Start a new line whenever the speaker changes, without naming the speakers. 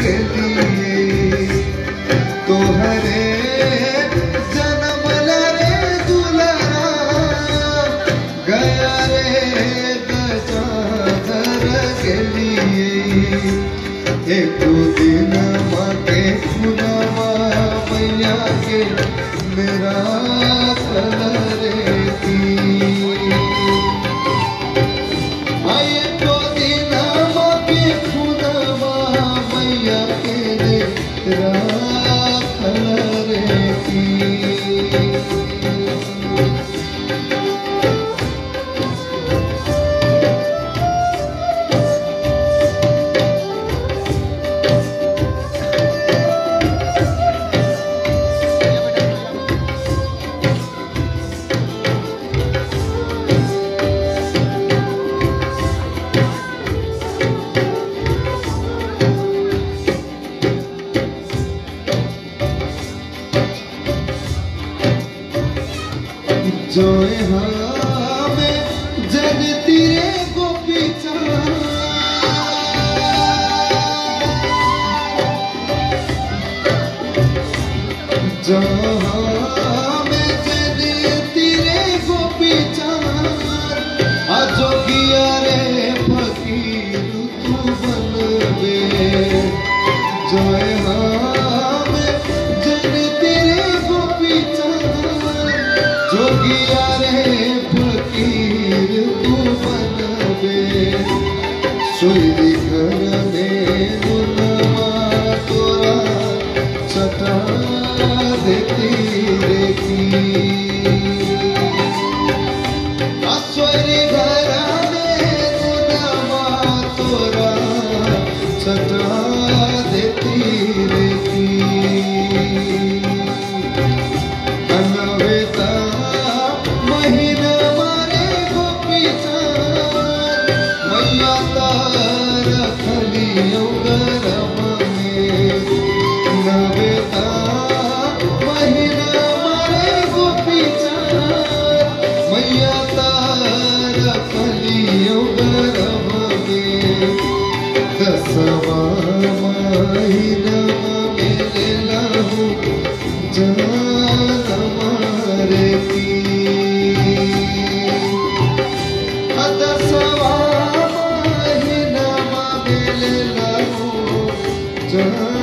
के लिए तो हरे जन्म रे दुलारा गया रे गजाधर के लिए। एक दिन माँ के खुनवा मैया के मेरा कलरे की आए तो दिन माँ के खुनवा मैया के मेरा कलरे की। जोए हमें जगती रे गोपी जो हमें जगती रे गोपी जोगिया रे फकीर तू बनबे। जोए हमें जगती रे गोपी जोगिया रे फकीर तू बनबे। सुई घर में गुनमा तोरा सटा देती रेखी। सोई घर में गुनमा तोरा सटा देती रेखी। महीना मारे गोपी मैया तार खलियो गरम में नवेता। महीना मारे गोपी मैया तार खलियो गरम में। दसवा महीना मेरे लहू जान मारे की। दसवा महीना मेरे लहू जान